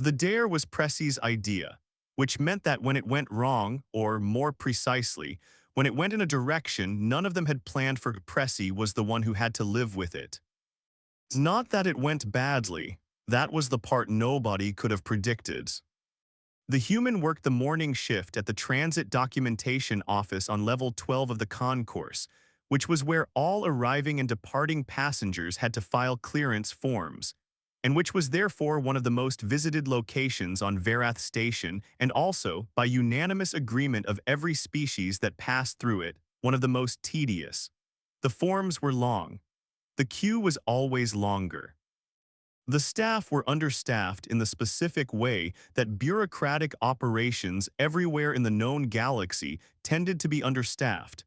The dare was Pressy's idea, which meant that when it went wrong, or more precisely, when it went in a direction none of them had planned for, Pressy was the one who had to live with it. Not that it went badly, that was the part nobody could have predicted. The human worked the morning shift at the Transit Documentation Office on level 12 of the concourse, which was where all arriving and departing passengers had to file clearance forms, and which was therefore one of the most visited locations on Verath Station and also, by unanimous agreement of every species that passed through it, one of the most tedious. The forms were long. The queue was always longer. The staff were understaffed in the specific way that bureaucratic operations everywhere in the known galaxy tended to be understaffed,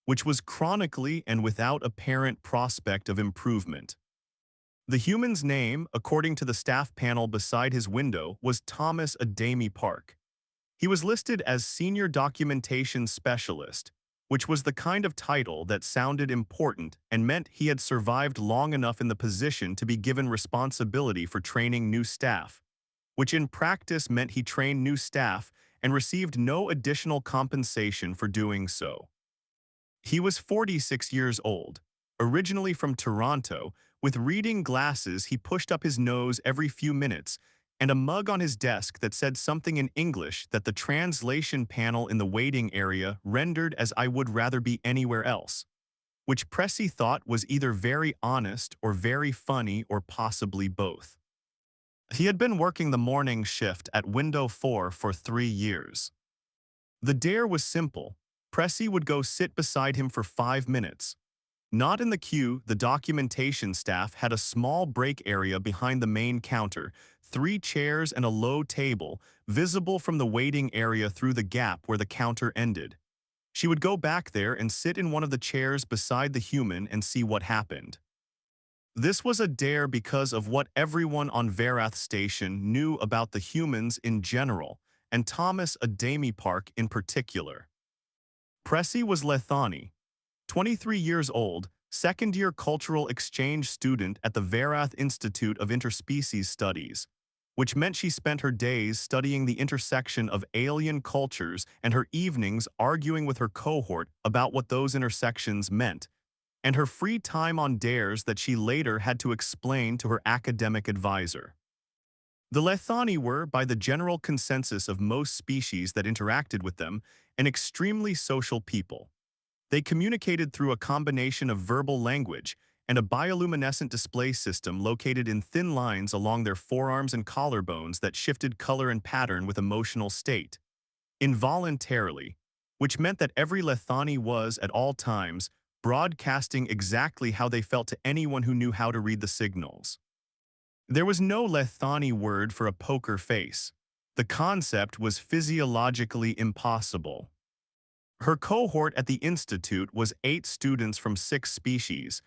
which was chronically and without apparent prospect of improvement. The human's name, according to the staff panel beside his window, was Thomas Adami Park. He was listed as Senior Documentation Specialist, which was the kind of title that sounded important and meant he had survived long enough in the position to be given responsibility for training new staff, which in practice meant he trained new staff and received no additional compensation for doing so. He was 46 years old, originally from Toronto. With reading glasses he pushed up his nose every few minutes, and a mug on his desk that said something in English that the translation panel in the waiting area rendered as "I would rather be anywhere else," which Pressy thought was either very honest or very funny or possibly both. He had been working the morning shift at Window 4 for 3 years. The dare was simple. Pressy would go sit beside him for 5 minutes. Not in the queue, the documentation staff had a small break area behind the main counter, 3 chairs and a low table, visible from the waiting area through the gap where the counter ended. She would go back there and sit in one of the chairs beside the human and see what happened. This was a dare because of what everyone on Verath Station knew about the humans in general, and Thomas Adami Park in particular. Pressy was Lethani, 23 years old, second-year cultural exchange student at the Verath Institute of Interspecies Studies, which meant she spent her days studying the intersection of alien cultures and her evenings arguing with her cohort about what those intersections meant, and her free time on dares that she later had to explain to her academic advisor. The Lethani were, by the general consensus of most species that interacted with them, an extremely social people. They communicated through a combination of verbal language and a bioluminescent display system located in thin lines along their forearms and collarbones that shifted color and pattern with emotional state, involuntarily, which meant that every Lethani was, at all times, broadcasting exactly how they felt to anyone who knew how to read the signals. There was no Lethani word for a poker face. The concept was physiologically impossible. Her cohort at the institute was 8 students from 6 species,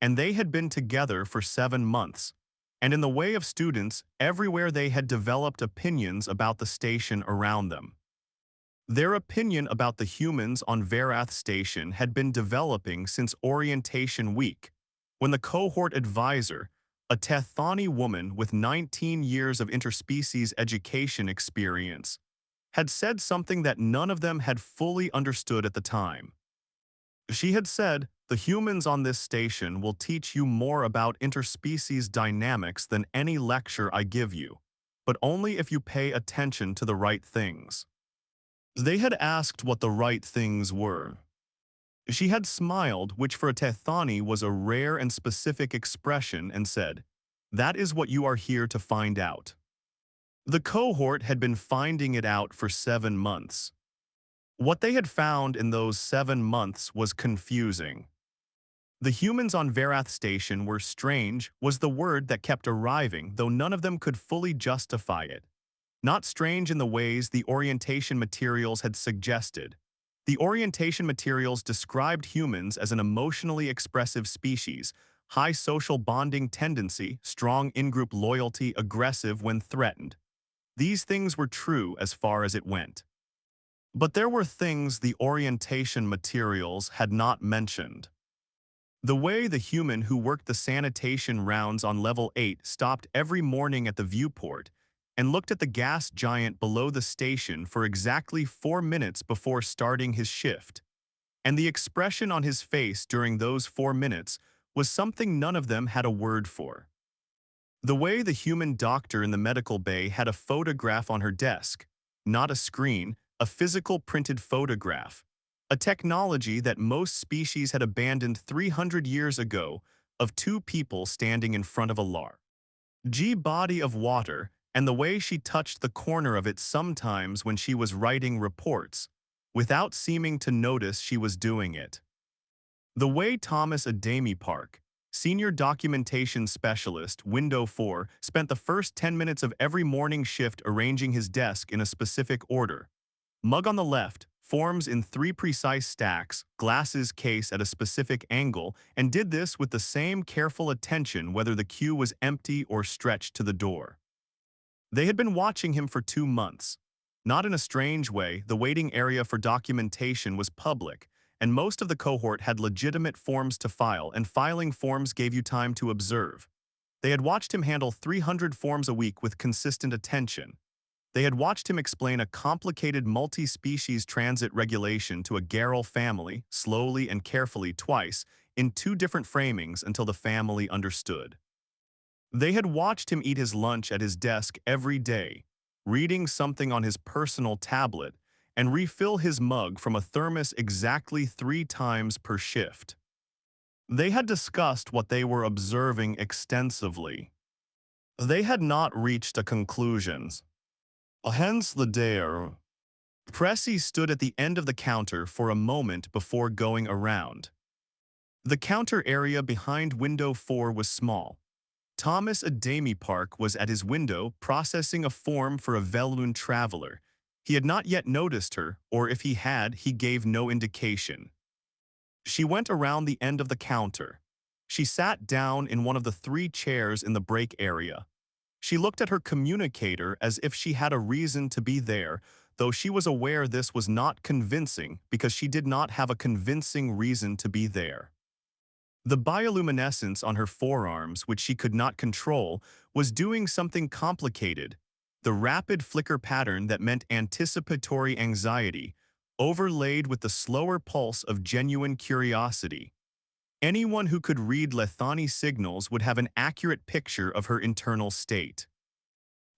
and they had been together for 7 months. And in the way of students, everywhere they had developed opinions about the station around them. Their opinion about the humans on Verath Station had been developing since orientation week, when the cohort advisor, a Tethani woman with 19 years of interspecies education experience, had said something that none of them had fully understood at the time. She had said, "The humans on this station will teach you more about interspecies dynamics than any lecture I give you, but only if you pay attention to the right things." They had asked what the right things were. She had smiled, which for a Tethani was a rare and specific expression, and said, "That is what you are here to find out." The cohort had been finding it out for 7 months. What they had found in those 7 months was confusing. The humans on Verath Station were strange was the word that kept arriving, though none of them could fully justify it. Not strange in the ways the orientation materials had suggested. The orientation materials described humans as an emotionally expressive species, high social bonding tendency, strong in-group loyalty, aggressive when threatened. These things were true as far as it went. But there were things the orientation materials had not mentioned. The way the human who worked the sanitation rounds on level 8 stopped every morning at the viewport, and looked at the gas giant below the station for exactly 4 minutes before starting his shift. And the expression on his face during those 4 minutes was something none of them had a word for. The way the human doctor in the medical bay had a photograph on her desk, not a screen, a physical printed photograph, a technology that most species had abandoned 300 years ago of two people standing in front of a large body of water, and the way she touched the corner of it sometimes when she was writing reports, without seeming to notice she was doing it. The way Thomas Adami Park, senior documentation specialist, Window 4, spent the first 10 minutes of every morning shift arranging his desk in a specific order. Mug on the left, forms in 3 precise stacks, glasses case at a specific angle, and did this with the same careful attention whether the queue was empty or stretched to the door. They had been watching him for 2 months. Not in a strange way, the waiting area for documentation was public, and most of the cohort had legitimate forms to file, and filing forms gave you time to observe. They had watched him handle 300 forms a week with consistent attention. They had watched him explain a complicated multi-species transit regulation to a Garrel family, slowly and carefully twice, in 2 different framings until the family understood. They had watched him eat his lunch at his desk every day, reading something on his personal tablet, and refill his mug from a thermos exactly 3 times per shift. They had discussed what they were observing extensively. They had not reached a conclusion. Hence the dare. Pressy stood at the end of the counter for a moment before going around. The counter area behind window 4 was small. Thomas Adami Park was at his window processing a form for a Velun traveler. He had not yet noticed her, or if he had, he gave no indication. She went around the end of the counter. She sat down in one of the 3 chairs in the break area. She looked at her communicator as if she had a reason to be there, though she was aware this was not convincing because she did not have a convincing reason to be there. The bioluminescence on her forearms, which she could not control, was doing something complicated. The rapid flicker pattern that meant anticipatory anxiety, overlaid with the slower pulse of genuine curiosity. Anyone who could read Lethani signals would have an accurate picture of her internal state.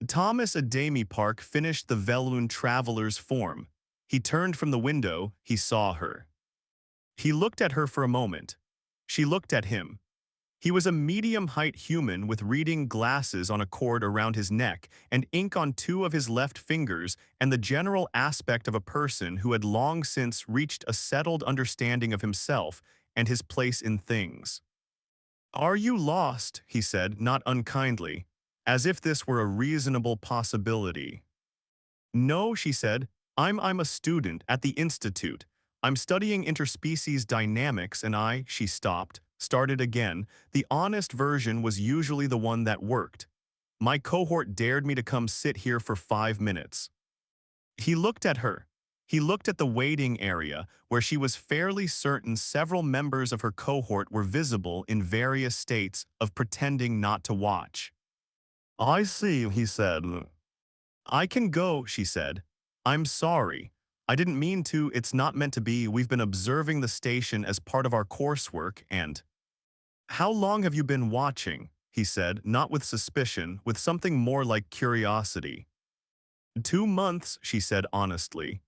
Thomas Adami Park finished the Velun traveler's form. He turned from the window, he saw her. He looked at her for a moment. She looked at him. He was a medium-height human with reading glasses on a cord around his neck and ink on 2 of his left fingers, and the general aspect of a person who had long since reached a settled understanding of himself and his place in things. "Are you lost?" he said, not unkindly, as if this were a reasonable possibility. "No," she said. I'm a student at the Institute. I'm studying interspecies dynamics and she stopped, started again. The honest version was usually the one that worked. My cohort dared me to come sit here for 5 minutes. He looked at her. He looked at the waiting area, where she was fairly certain several members of her cohort were visible in various states of pretending not to watch. "I see," he said. "I can go," she said. "I'm sorry. I didn't mean to, it's not meant to be. We've been observing the station as part of our coursework and—" "How long have you been watching?" he said, not with suspicion, with something more like curiosity. 2 months, she said honestly.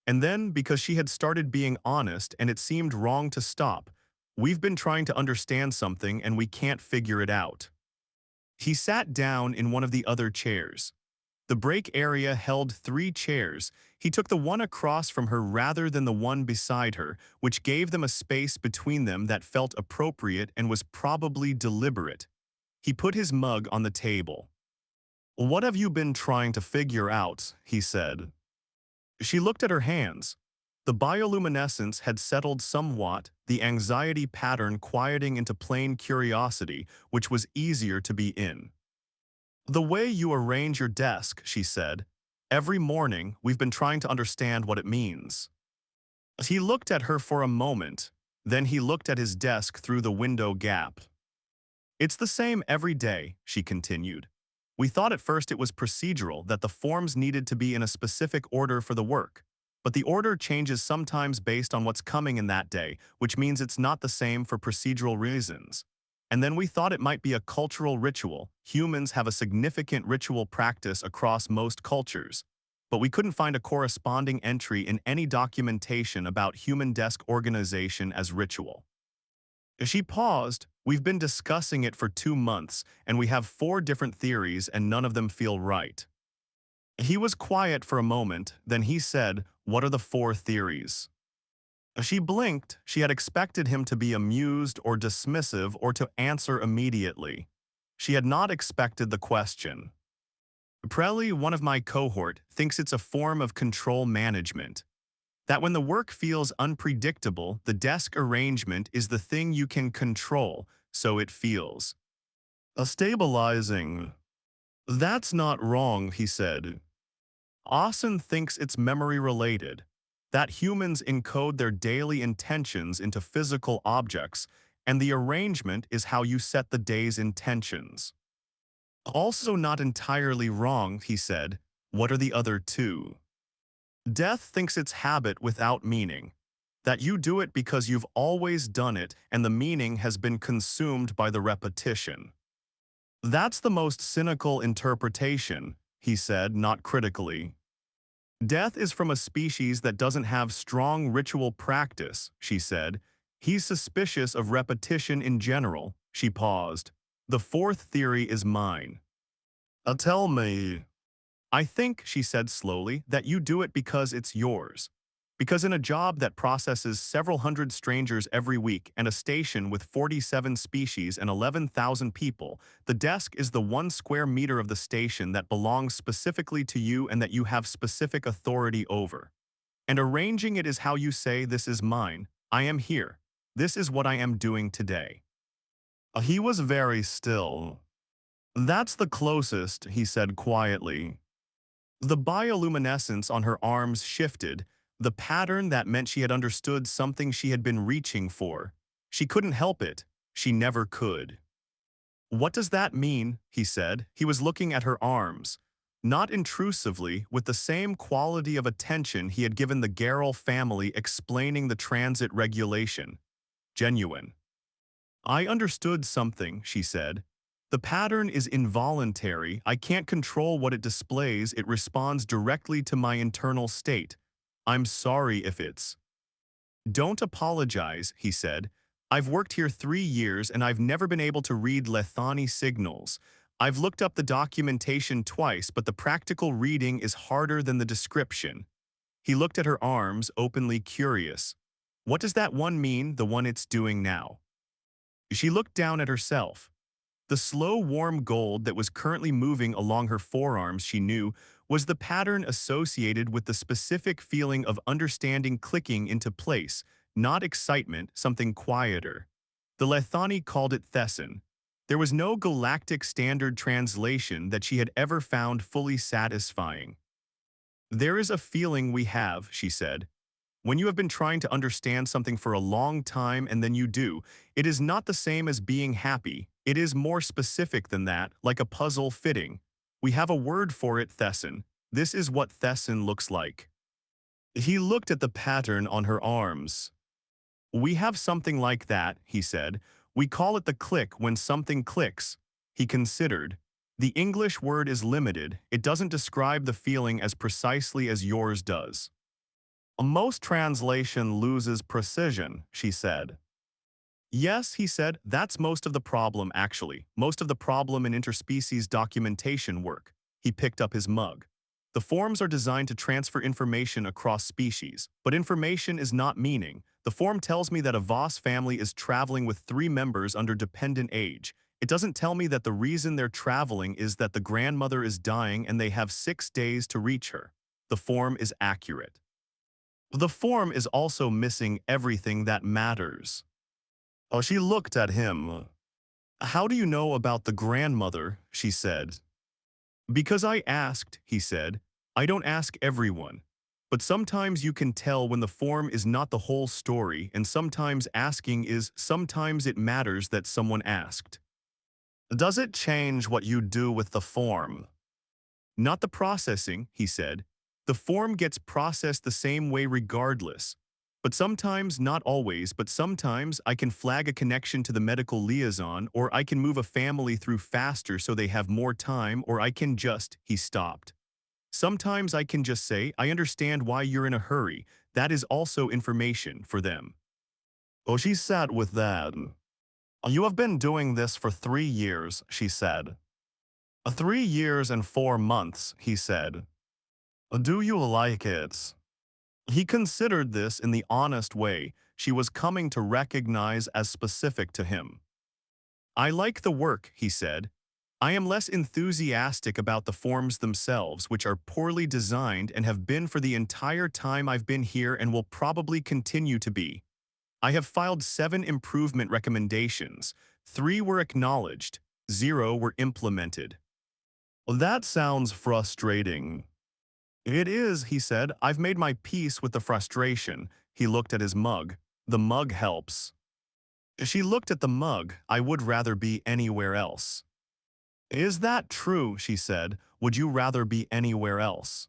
And then, because she had started being honest and it seemed wrong to stop, we've been trying to understand something and we can't figure it out. He sat down in one of the other chairs. The break area held 3 chairs. He took the one across from her rather than the one beside her, which gave them a space between them that felt appropriate and was probably deliberate. He put his mug on the table. "What have you been trying to figure out?" he said. She looked at her hands. The bioluminescence had settled somewhat, the anxiety pattern quieting into plain curiosity, which was easier to be in. "The way you arrange your desk," she said. "Every morning, we've been trying to understand what it means." He looked at her for a moment. Then he looked at his desk through the window gap. "It's the same every day," she continued. We thought at first it was procedural, that the forms needed to be in a specific order for the work. But the order changes sometimes based on what's coming in that day, which means it's not the same for procedural reasons. And then we thought it might be a cultural ritual. Humans have a significant ritual practice across most cultures. But we couldn't find a corresponding entry in any documentation about human desk organization as ritual. She paused. We've been discussing it for 2 months, and we have 4 different theories, and none of them feel right. He was quiet for a moment, then he said, "What are the 4 theories?" She blinked. She had expected him to be amused or dismissive or to answer immediately. She had not expected the question. Prelli, one of my cohort, thinks it's a form of control management. That when the work feels unpredictable, the desk arrangement is the thing you can control, so it feels a stabilizing. That's not wrong, he said. Austin thinks it's memory-related, that humans encode their daily intentions into physical objects, and the arrangement is how you set the day's intentions. Also not entirely wrong, he said. What are the other 2? Death thinks it's habit without meaning, that you do it because you've always done it and the meaning has been consumed by the repetition. That's the most cynical interpretation, he said, not critically. Death is from a species that doesn't have strong ritual practice, she said. He's suspicious of repetition in general. She paused. The 4th theory is mine. Tell me. I think, she said slowly, that you do it because it's yours. Because in a job that processes several hundred strangers every week and a station with 47 species and 11,000 people, the desk is the 1 square meter of the station that belongs specifically to you and that you have specific authority over. And arranging it is how you say, "This is mine. I am here. This is what I am doing today." He was very still. That's the closest, he said quietly. The bioluminescence on her arms shifted, the pattern that meant she had understood something she had been reaching for. She couldn't help it. She never could. What does that mean? He said. He was looking at her arms. Not intrusively, with the same quality of attention he had given the Garrel family explaining the transit regulation. Genuine. I understood something, she said. The pattern is involuntary. I can't control what it displays. It responds directly to my internal state. I'm sorry if it's. Don't apologize, he said. I've worked here 3 years and I've never been able to read Lethani signals. I've looked up the documentation twice, but the practical reading is harder than the description. He looked at her arms, openly curious. What does that one mean, the one it's doing now? She looked down at herself. The slow, warm gold that was currently moving along her forearms, she knew, was the pattern associated with the specific feeling of understanding clicking into place, not excitement, something quieter. The Lethani called it Thesson. There was no galactic standard translation that she had ever found fully satisfying. There is a feeling we have, she said. When you have been trying to understand something for a long time and then you do, it is not the same as being happy. It is more specific than that, like a puzzle fitting. We have a word for it, Thesson. This is what Thesson looks like. He looked at the pattern on her arms. We have something like that, he said. We call it the click when something clicks. He considered. The English word is limited. It doesn't describe the feeling as precisely as yours does. Most translation loses precision, she said. Yes, he said, that's most of the problem actually, most of the problem in interspecies documentation work. He picked up his mug. The forms are designed to transfer information across species, but information is not meaning. The form tells me that a Voss family is traveling with 3 members under dependent age. It doesn't tell me that the reason they're traveling is that the grandmother is dying and they have 6 days to reach her. The form is accurate. The form is also missing everything that matters. Oh, she looked at him. How do you know about the grandmother? She said. Because I asked, he said. I don't ask everyone. But sometimes you can tell when the form is not the whole story, and sometimes asking is, sometimes it matters that someone asked. Does it change what you do with the form? Not the processing, he said. The form gets processed the same way regardless. But sometimes, not always, but sometimes I can flag a connection to the medical liaison, or I can move a family through faster so they have more time, or I can just, he stopped. Sometimes I can just say, I understand why you're in a hurry. That is also information for them. Oh, she sat with that. You have been doing this for 3 years, she said. 3 years and 4 months, he said. Do you like it? He considered this in the honest way she was coming to recognize as specific to him. I like the work, he said. I am less enthusiastic about the forms themselves, which are poorly designed and have been for the entire time I've been here and will probably continue to be. I have filed 7 improvement recommendations. 3 were acknowledged, 0 were implemented. Well, that sounds frustrating. It is, he said. I've made my peace with the frustration. He looked at his mug. The mug helps. She looked at the mug. I would rather be anywhere else. Is that true, she said. Would you rather be anywhere else?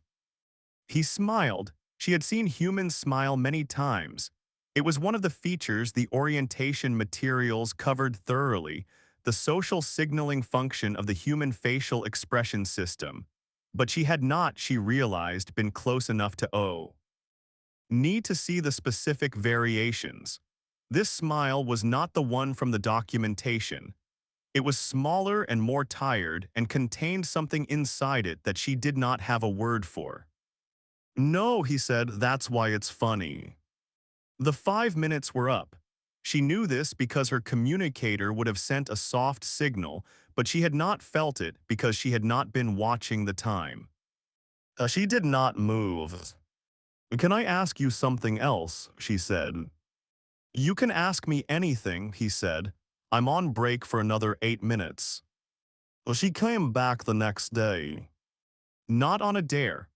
He smiled. She had seen humans smile many times. It was one of the features the orientation materials covered thoroughly, the social signaling function of the human facial expression system. But she had not, she realized, been close enough to need to see the specific variations. This smile was not the one from the documentation. It was smaller and more tired and contained something inside it that she did not have a word for. No, he said, that's why it's funny. The 5 minutes were up. She knew this because her communicator would have sent a soft signal, but she had not felt it because she had not been watching the time. She did not move. Can I ask you something else? She said. You can ask me anything, he said. I'm on break for another 8 minutes. She came back the next day. Not on a dare.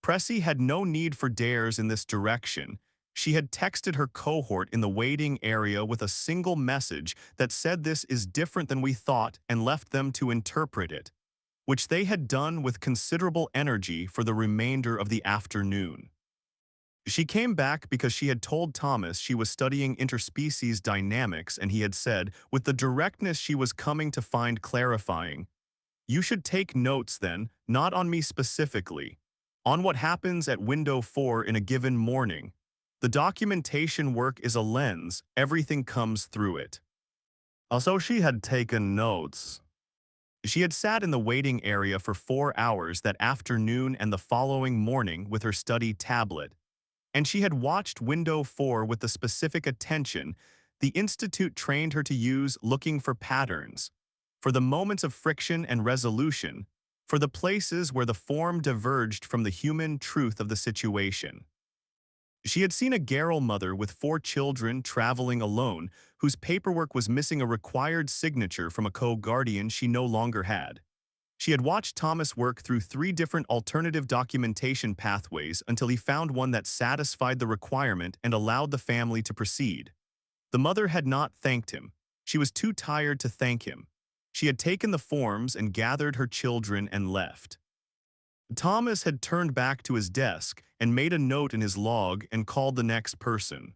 Pressy had no need for dares in this direction. She had texted her cohort in the waiting area with a single message that said this is different than we thought and left them to interpret it, which they had done with considerable energy for the remainder of the afternoon. She came back because she had told Thomas she was studying interspecies dynamics, and he had said, with the directness she was coming to find clarifying, you should take notes then, not on me specifically, on what happens at window 4 in a given morning. The documentation work is a lens, everything comes through it. Also, she had taken notes. She had sat in the waiting area for 4 hours that afternoon and the following morning with her study tablet, and she had watched window 4 with the specific attention the Institute trained her to use, looking for patterns, for the moments of friction and resolution, for the places where the form diverged from the human truth of the situation. She had seen a Garrel mother with 4 children traveling alone, whose paperwork was missing a required signature from a co-guardian she no longer had. She had watched Thomas work through 3 different alternative documentation pathways until he found one that satisfied the requirement and allowed the family to proceed. The mother had not thanked him. She was too tired to thank him. She had taken the forms and gathered her children and left. Thomas had turned back to his desk and made a note in his log and called the next person.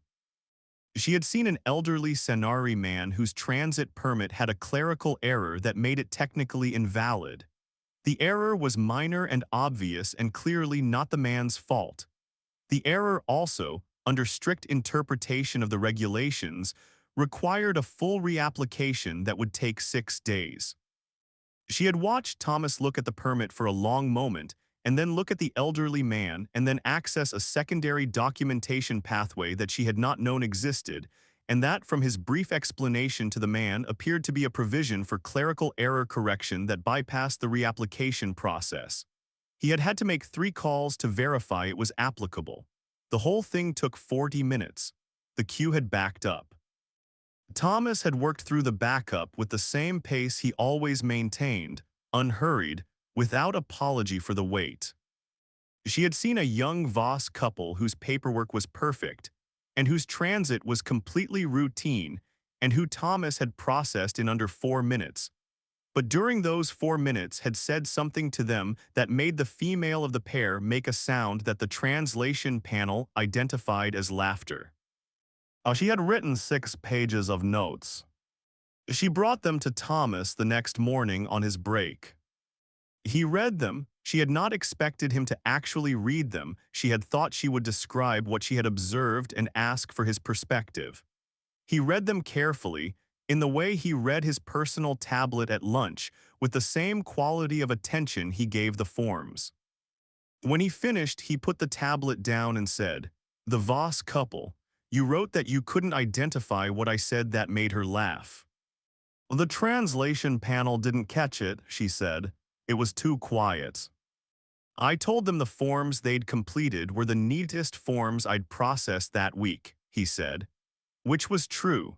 She had seen an elderly Senari man whose transit permit had a clerical error that made it technically invalid. The error was minor and obvious and clearly not the man's fault. The error also, under strict interpretation of the regulations, required a full reapplication that would take 6 days. She had watched Thomas look at the permit for a long moment and then look at the elderly man and then access a secondary documentation pathway that she had not known existed, and that from his brief explanation to the man appeared to be a provision for clerical error correction that bypassed the reapplication process. He had had to make 3 calls to verify it was applicable. The whole thing took 40 minutes. The queue had backed up. Thomas had worked through the backup with the same pace he always maintained, unhurried, without apology for the wait. She had seen a young Voss couple whose paperwork was perfect, and whose transit was completely routine, and who Thomas had processed in under 4 minutes. but during those 4 minutes had said something to them that made the female of the pair make a sound that the translation panel identified as laughter. She had written 6 pages of notes. She brought them to Thomas the next morning on his break. He read them. She had not expected him to actually read them. She had thought she would describe what she had observed and ask for his perspective. He read them carefully, in the way he read his personal tablet at lunch, with the same quality of attention he gave the forms. When he finished, he put the tablet down and said, "The Voss couple, you wrote that you couldn't identify what I said that made her laugh." "The translation panel didn't catch it," she said. "It was too quiet." "I told them the forms they'd completed were the neatest forms I'd processed that week," he said, which was true.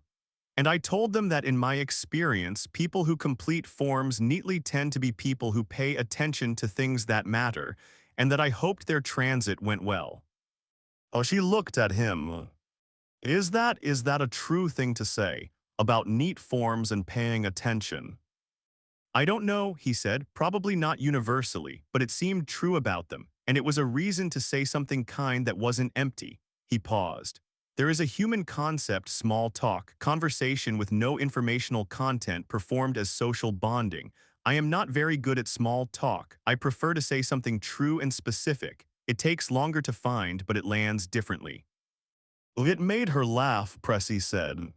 "And I told them that in my experience, people who complete forms neatly tend to be people who pay attention to things that matter, and that I hoped their transit went well." She looked at him. Is that a true thing to say, about neat forms and paying attention?" "I don't know," he said, "probably not universally, but it seemed true about them, and it was a reason to say something kind that wasn't empty." He paused. "There is a human concept, small talk, conversation with no informational content performed as social bonding. I am not very good at small talk. I prefer to say something true and specific. It takes longer to find, but it lands differently." It made her laugh, Pressy said.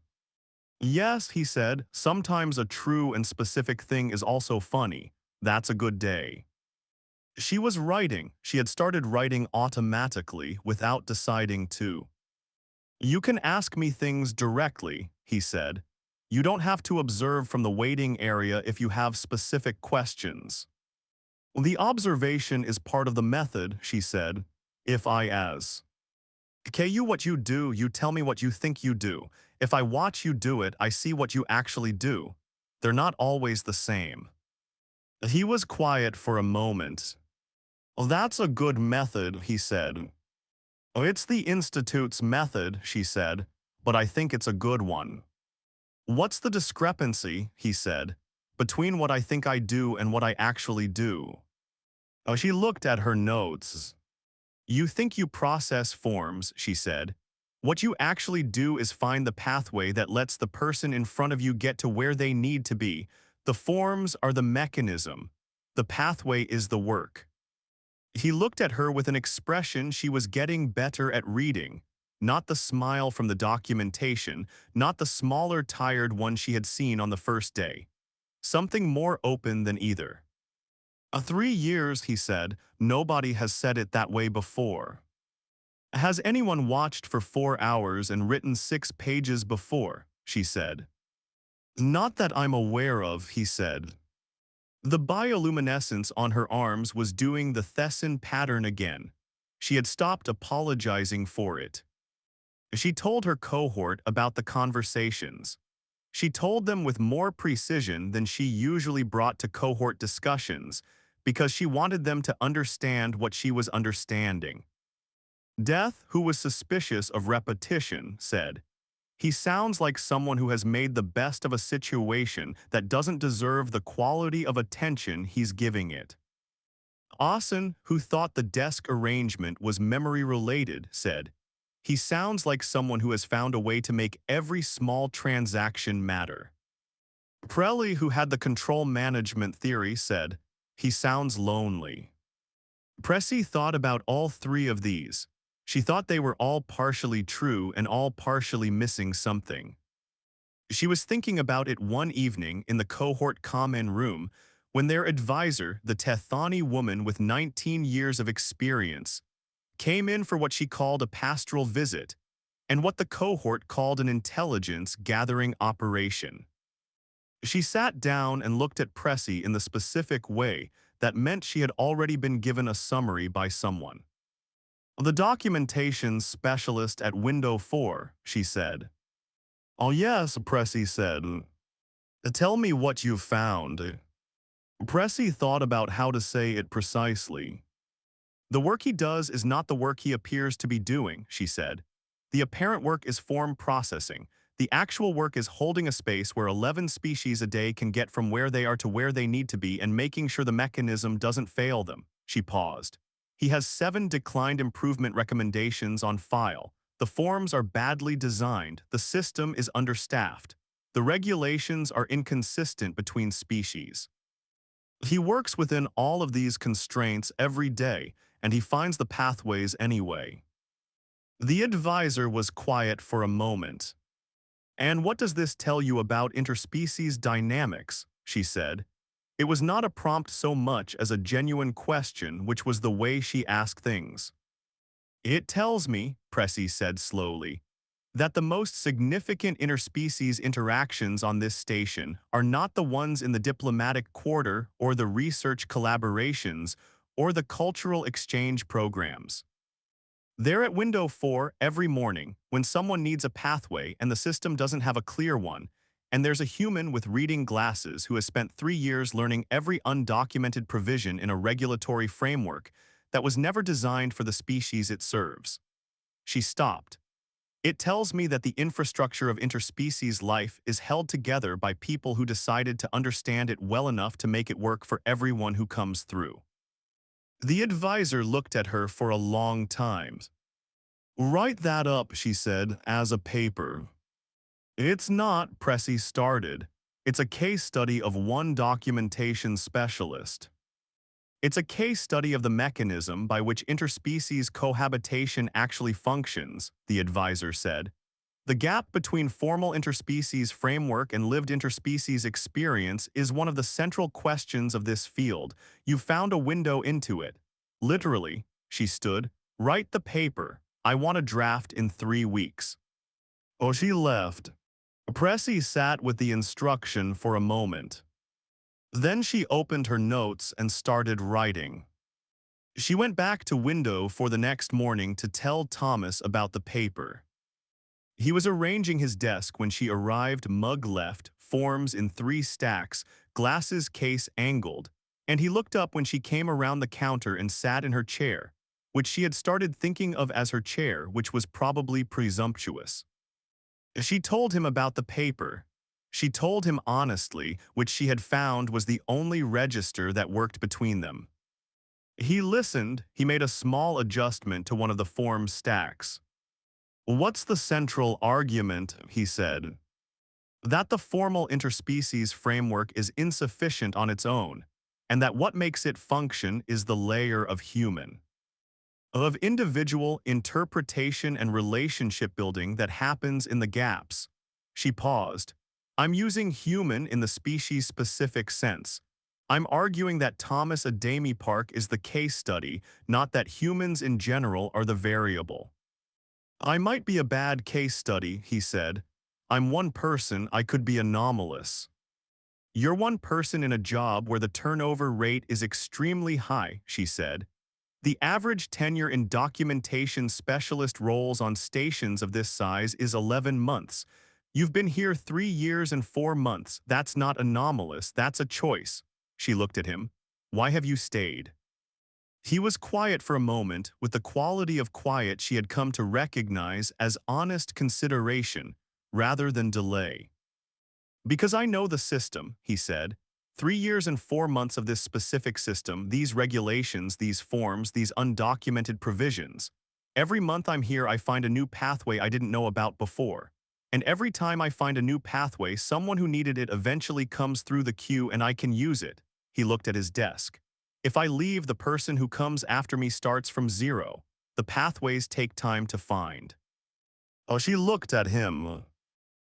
"Yes," he said, "sometimes a true and specific thing is also funny. That's a good day." She was writing. She had started writing automatically without deciding to. "You can ask me things directly," he said. "You don't have to observe from the waiting area if you have specific questions." "The observation is part of the method," she said. "If I as you what you do, you tell me what you think you do. If I watch you do it, I see what you actually do. They're not always the same." He was quiet for a moment. "That's a good method," he said. "It's the Institute's method," she said, "but I think it's a good one." "What's the discrepancy," he said, "between what I think I do and what I actually do?" She looked at her notes. "You think you process forms," she said. "What you actually do is find the pathway that lets the person in front of you get to where they need to be. The forms are the mechanism. The pathway is the work." He looked at her with an expression she was getting better at reading, not the smile from the documentation, not the smaller, tired one she had seen on the first day. Something more open than either. 3 years," he said. "Nobody has said it that way before." "Has anyone watched for 4 hours and written 6 pages before?" she said. "Not that I'm aware of," he said. The bioluminescence on her arms was doing the Thesson pattern again. She had stopped apologizing for it. She told her cohort about the conversations. She told them with more precision than she usually brought to cohort discussions, because she wanted them to understand what she was understanding. Death, who was suspicious of repetition, said, "He sounds like someone who has made the best of a situation that doesn't deserve the quality of attention he's giving it." Austin, who thought the desk arrangement was memory-related, said, "He sounds like someone who has found a way to make every small transaction matter." Prelli, who had the control management theory, said, "He sounds lonely." Pressy thought about all three of these. She thought they were all partially true and all partially missing something. She was thinking about it one evening in the cohort common room when their advisor, the Tethani woman with 19 years of experience, came in for what she called a pastoral visit and what the cohort called an intelligence-gathering operation. She sat down and looked at Pressy in the specific way that meant she had already been given a summary by someone. "The documentation specialist at window 4, she said. "Oh yes," Pressy said. "Tell me what you've found." Pressy thought about how to say it precisely. "The work he does is not the work he appears to be doing," she said. "The apparent work is form processing. The actual work is holding a space where 11 species a day can get from where they are to where they need to be and making sure the mechanism doesn't fail them. She paused. He has 7 declined improvement recommendations on file. The forms are badly designed. The system is understaffed. The regulations are inconsistent between species. He works within all of these constraints every day, and he finds the pathways anyway. The advisor was quiet for a moment. "And what does this tell you about interspecies dynamics?" she said. It was not a prompt so much as a genuine question, which was the way she asked things. "It tells me," Pressy said slowly, "that the most significant interspecies interactions on this station are not the ones in the diplomatic quarter or the research collaborations or the cultural exchange programs. They're at window 4 every morning when someone needs a pathway and the system doesn't have a clear one, and there's a human with reading glasses who has spent 3 years learning every undocumented provision in a regulatory framework that was never designed for the species it serves." She stopped. "It tells me that the infrastructure of interspecies life is held together by people who decided to understand it well enough to make it work for everyone who comes through." The advisor looked at her for a long time. "Write that up," she said, "as a paper." "It's not," Pressy started. "It's a case study of one documentation specialist. It's a case study of the mechanism by which interspecies cohabitation actually functions," the advisor said. "The gap between formal interspecies framework and lived interspecies experience is one of the central questions of this field. You found a window into it. Literally," she stood, "write the paper. I want a draft in 3 weeks." Oh, she left. Pressy sat with the instruction for a moment. Then she opened her notes and started writing. She went back to window for the next morning to tell Thomas about the paper. He was arranging his desk when she arrived, mug left, forms in 3 stacks, glasses case angled, and he looked up when she came around the counter and sat in her chair, which she had started thinking of as her chair, which was probably presumptuous. She told him about the paper. She told him honestly, which she had found was the only register that worked between them. He listened. He made a small adjustment to one of the form stacks. "What's the central argument?" he said. "That the formal interspecies framework is insufficient on its own, and that what makes it function is the layer of human, of individual interpretation and relationship building that happens in the gaps." She paused. "I'm using human in the species-specific sense. I'm arguing that Thomas Adami Park is the case study, not that humans in general are the variable." "I might be a bad case study," he said. "I'm one person, I could be anomalous." "You're one person in a job where the turnover rate is extremely high," she said. "The average tenure in documentation specialist roles on stations of this size is 11 months. You've been here 3 years and 4 months. That's not anomalous, that's a choice." She looked at him. "Why have you stayed?" He was quiet for a moment, with the quality of quiet she had come to recognize as honest consideration rather than delay. "Because I know the system," he said. 3 years and 4 months of this specific system, these regulations, these forms, these undocumented provisions. Every month I'm here, I find a new pathway I didn't know about before. And every time I find a new pathway, someone who needed it eventually comes through the queue and I can use it." He looked at his desk. "If I leave, the person who comes after me starts from zero. The pathways take time to find." Oh, she looked at him.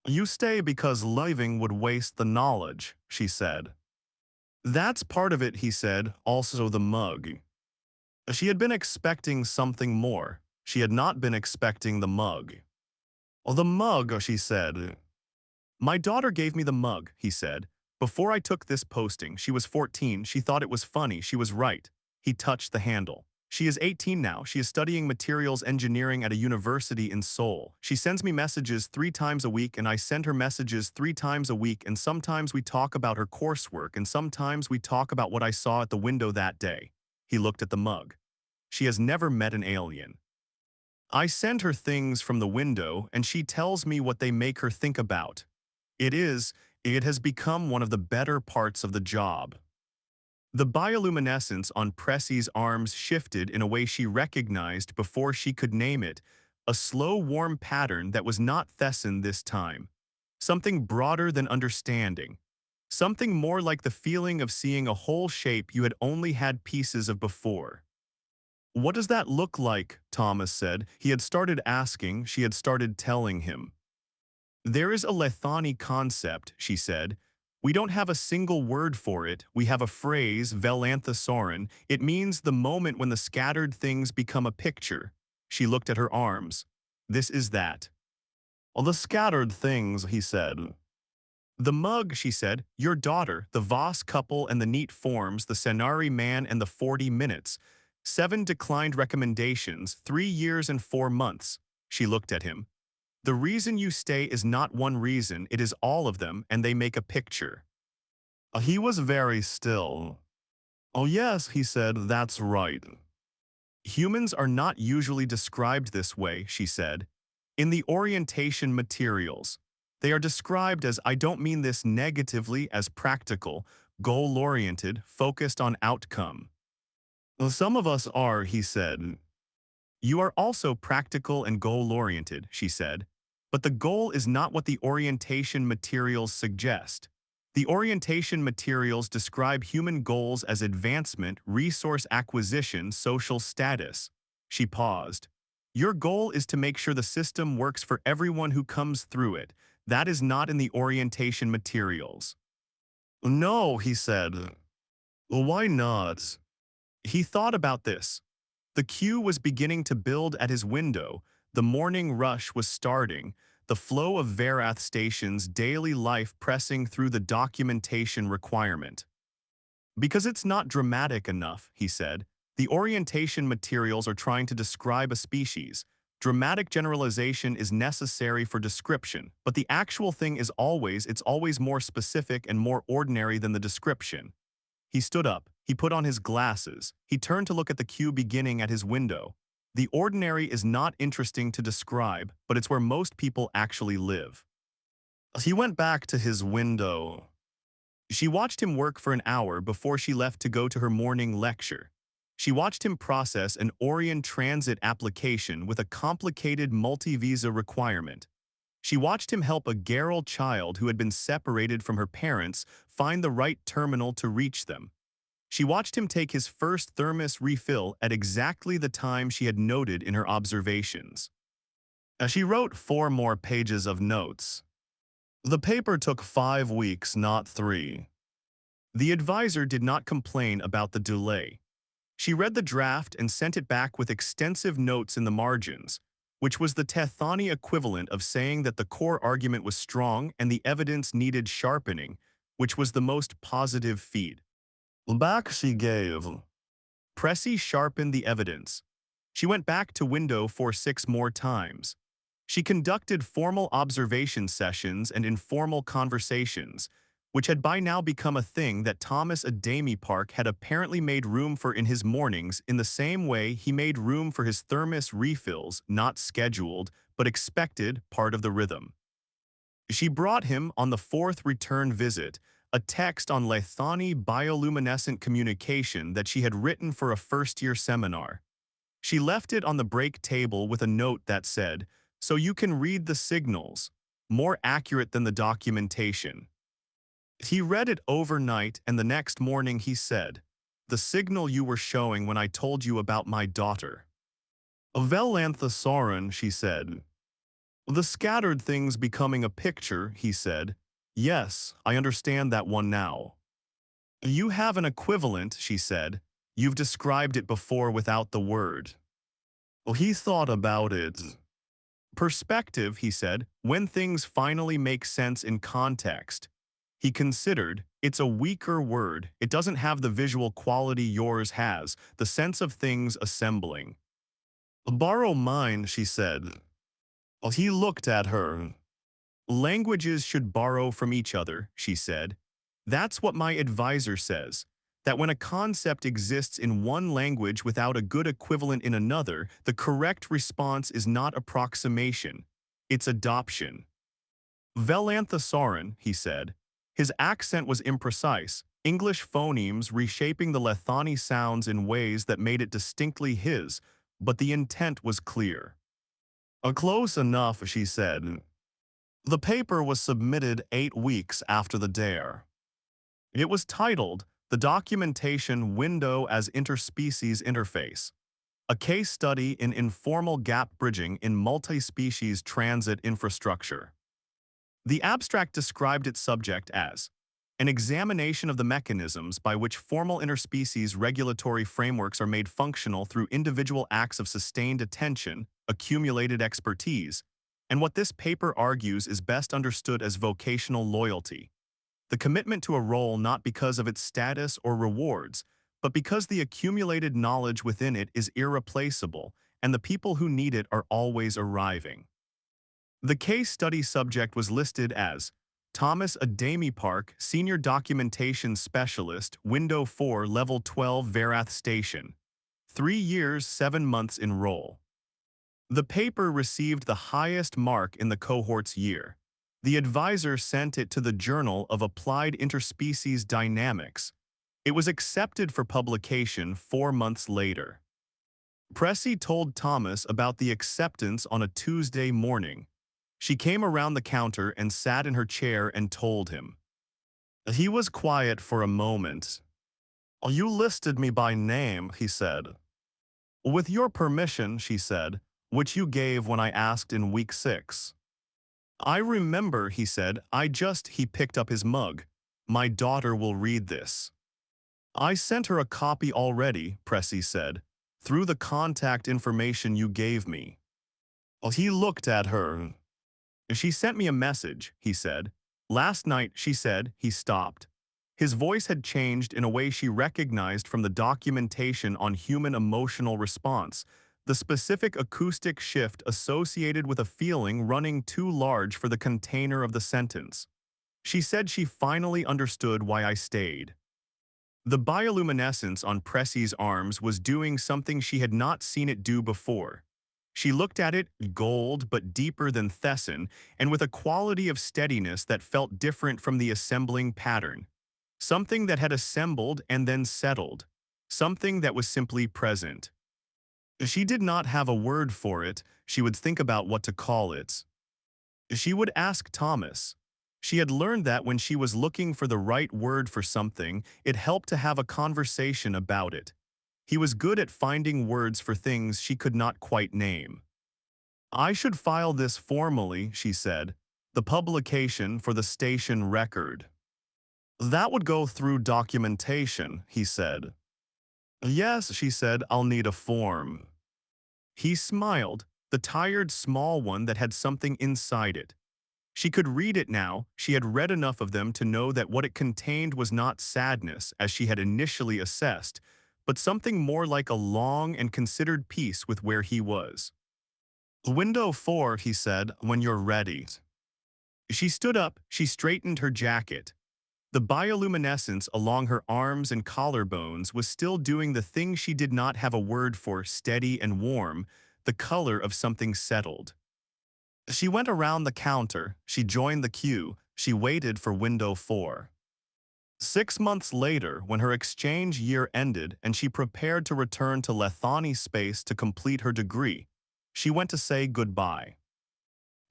"You stay because leaving would waste the knowledge," she said. "That's part of it," he said, "also the mug." She had been expecting something more. She had not been expecting the mug. "Oh, the mug," she said. "My daughter gave me the mug," he said. "Before I took this posting, she was 14, she thought it was funny, she was right." He touched the handle. "She is 18 now, she is studying materials engineering at a university in Seoul. She sends me messages 3 times a week and I send her messages 3 times a week, and sometimes we talk about her coursework and sometimes we talk about what I saw at the window that day." He looked at the mug. "She has never met an alien." I send her things from the window, and she tells me what they make her think about. It is, it has become one of the better parts of the job. The bioluminescence on Pressy's arms shifted in a way she recognized before she could name it, a slow, warm pattern that was not Thesson this time. Something broader than understanding. Something more like the feeling of seeing a whole shape you had only had pieces of before. What does that look like? Thomas said. He had started asking, she had started telling him. There is a Lethani concept, she said. We don't have a single word for it. We have a phrase, Velanthosoren. It means the moment when the scattered things become a picture. She looked at her arms. This is that. Well, the scattered things, he said. The mug, she said, your daughter, the Voss couple and the neat forms, the Senari man and the 40 minutes. 7 declined recommendations, 3 years and 4 months. She looked at him. The reason you stay is not one reason, it is all of them, and they make a picture. He was very still. Oh yes, he said, that's right. Humans are not usually described this way, she said. In the orientation materials, they are described as, I don't mean this negatively, as practical, goal-oriented, focused on outcome. Well, some of us are, he said. You are also practical and goal-oriented, she said. But the goal is not what the orientation materials suggest. The orientation materials describe human goals as advancement, resource acquisition, social status. She paused. Your goal is to make sure the system works for everyone who comes through it. That is not in the orientation materials. No, he said. Well, why not? He thought about this. The queue was beginning to build at his window, the morning rush was starting, the flow of Verath Station's daily life pressing through the documentation requirement. Because it's not dramatic enough, he said, the orientation materials are trying to describe a species. Dramatic generalization is necessary for description, but the actual thing is it's always more specific and more ordinary than the description. He stood up, he put on his glasses, he turned to look at the queue beginning at his window. The ordinary is not interesting to describe, but it's where most people actually live. He went back to his window. She watched him work for an hour before she left to go to her morning lecture. She watched him process an Orion Transit application with a complicated multi-visa requirement. She watched him help a Geralt child who had been separated from her parents find the right terminal to reach them. She watched him take his first thermos refill at exactly the time she had noted in her observations. She wrote 4 more pages of notes. The paper took 5 weeks, not 3. The advisor did not complain about the delay. She read the draft and sent it back with extensive notes in the margins, which was the Tethani equivalent of saying that the core argument was strong and the evidence needed sharpening, which was the most positive feed. Back she gave. Pressy sharpened the evidence. She went back to window for 6 more times. She conducted formal observation sessions and informal conversations, which had by now become a thing that Thomas Adami Park had apparently made room for in his mornings in the same way he made room for his thermos refills, not scheduled, but expected, part of the rhythm. She brought him, on the 4th return visit, a text on Lethani bioluminescent communication that she had written for a first-year seminar. She left it on the break table with a note that said, "So you can read the signals, more accurate than the documentation." He read it overnight, and the next morning he said, "The signal you were showing when I told you about my daughter." Velanthosoren, she said. The scattered things becoming a picture, he said. Yes, I understand that one now. You have an equivalent, she said. You've described it before without the word. Well, he thought about it. Perspective, he said, when things finally make sense in context. He considered, it's a weaker word, it doesn't have the visual quality yours has, the sense of things assembling. Borrow mine, she said. Well, he looked at her. Languages should borrow from each other, she said. That's what my advisor says. that when a concept exists in one language without a good equivalent in another, the correct response is not approximation, it's adoption. Velanthasaran, he said. His accent was imprecise, English phonemes reshaping the Lethani sounds in ways that made it distinctly his, but the intent was clear. Close enough, she said. The paper was submitted 8 weeks after the dare. It was titled The Documentation Window as Interspecies Interface, a case study in informal gap bridging in multi-species transit infrastructure. The abstract described its subject as an examination of the mechanisms by which formal interspecies regulatory frameworks are made functional through individual acts of sustained attention, accumulated expertise, and what this paper argues is best understood as vocational loyalty, the commitment to a role not because of its status or rewards, but because the accumulated knowledge within it is irreplaceable and the people who need it are always arriving. The case study subject was listed as Thomas Adami Park, Senior Documentation Specialist, Window 4, Level 12, Verath Station. 3 years, 7 months in role. The paper received the highest mark in the cohort's year. The advisor sent it to the Journal of Applied Interspecies Dynamics. It was accepted for publication 4 months later. Pressy told Thomas about the acceptance on a Tuesday morning. She came around the counter and sat in her chair and told him. He was quiet for a moment. You listed me by name, he said. With your permission, she said, which you gave when I asked in week 6. I remember, he said, he picked up his mug. My daughter will read this. I sent her a copy already, Pressy said, through the contact information you gave me. He looked at her. She sent me a message, he said. Last night, she said, he stopped. His voice had changed in a way she recognized from the documentation on human emotional response, the specific acoustic shift associated with a feeling running too large for the container of the sentence. She said she finally understood why I stayed. The bioluminescence on Pressy's arms was doing something she had not seen it do before. She looked at it, gold but deeper than Thesson, and with a quality of steadiness that felt different from the assembling pattern. Something that had assembled and then settled. Something that was simply present. She did not have a word for it, she would think about what to call it. She would ask Thomas. She had learned that when she was looking for the right word for something, it helped to have a conversation about it. He was good at finding words for things she could not quite name. I should file this formally, she said, the publication for the station record. That would go through documentation, he said. Yes, she said, I'll need a form. He smiled, the tired small one that had something inside it. She could read it now, she had read enough of them to know that what it contained was not sadness, as she had initially assessed, but something more like a long and considered peace with where he was. Window 4, he said, when you're ready. She stood up, she straightened her jacket. The bioluminescence along her arms and collarbones was still doing the thing she did not have a word for, steady and warm, the color of something settled. She went around the counter, she joined the queue, she waited for window 4. 6 months later, when her exchange year ended and she prepared to return to Lethani space to complete her degree, she went to say goodbye.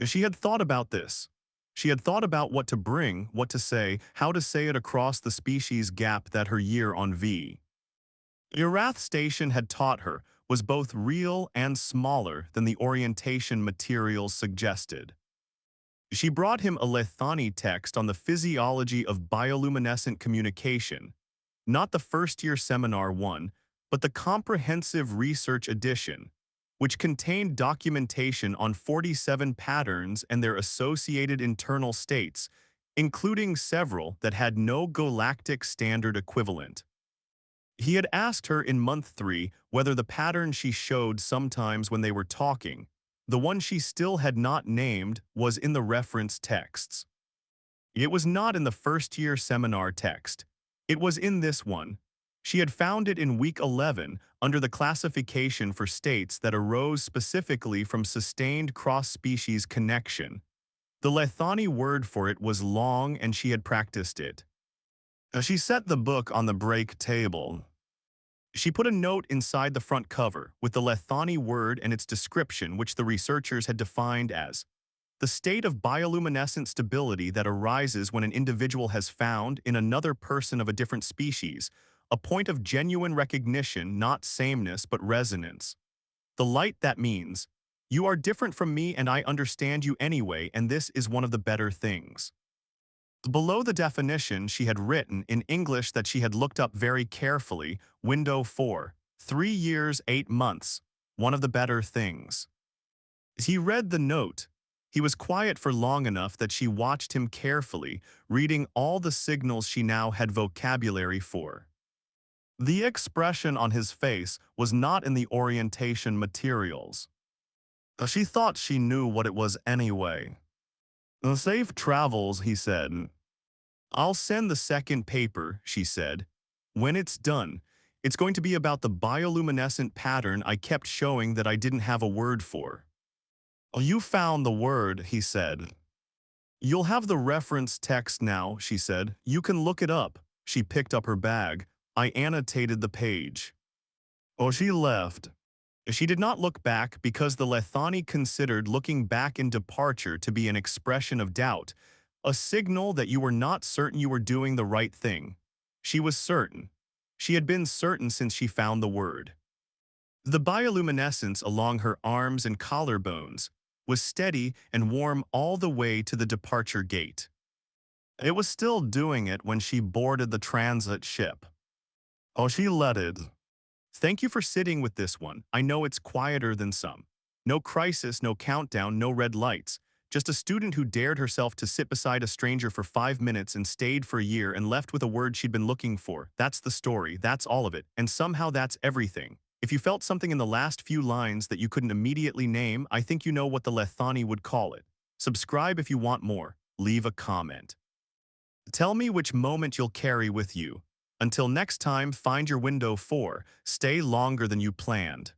She had thought about this. She had thought about what to bring, what to say, how to say it across the species gap that her year on Verath Station had taught her was both real and smaller than the orientation materials suggested. She brought him a Lethani text on the physiology of bioluminescent communication, not the first-year seminar one, but the comprehensive research edition, which contained documentation on 47 patterns and their associated internal states, including several that had no galactic standard equivalent. He had asked her in month 3 whether the pattern she showed sometimes when they were talking, the one she still had not named, was in the reference texts. It was not in the first-year seminar text. It was in this one, She had found it in week 11 under the classification for states that arose specifically from sustained cross-species connection. The Lethani word for it was long and she had practiced it. She set the book on the break table. She put a note inside the front cover with the Lethani word and its description, which the researchers had defined as the state of bioluminescent stability that arises when an individual has found, in another person of a different species, a point of genuine recognition, not sameness but resonance. The light that means, you are different from me and I understand you anyway, and this is one of the better things. Below the definition, she had written, in English that she had looked up very carefully, window 4, 3 years, 8 months, one of the better things. He read the note. He was quiet for long enough that she watched him carefully, reading all the signals she now had vocabulary for. The expression on his face was not in the orientation materials. She thought she knew what it was anyway. Safe travels, he said. I'll send the second paper, she said. When it's done, it's going to be about the bioluminescent pattern I kept showing that I didn't have a word for. You found the word, he said. You'll have the reference text now, she said. You can look it up. She picked up her bag. I annotated the page. She left. She did not look back because the Lethani considered looking back in departure to be an expression of doubt, a signal that you were not certain you were doing the right thing. She was certain. She had been certain since she found the word. The bioluminescence along her arms and collarbones was steady and warm all the way to the departure gate. It was still doing it when she boarded the transit ship. She let it. Thank you for sitting with this one. I know it's quieter than some. No crisis, no countdown, no red lights. Just a student who dared herself to sit beside a stranger for 5 minutes and stayed for a year and left with a word she'd been looking for. That's the story, that's all of it, and somehow that's everything. If you felt something in the last few lines that you couldn't immediately name, I think you know what the Lethani would call it. Subscribe if you want more. Leave a comment. Tell me which moment you'll carry with you. Until next time, find your window 4. Stay longer than you planned.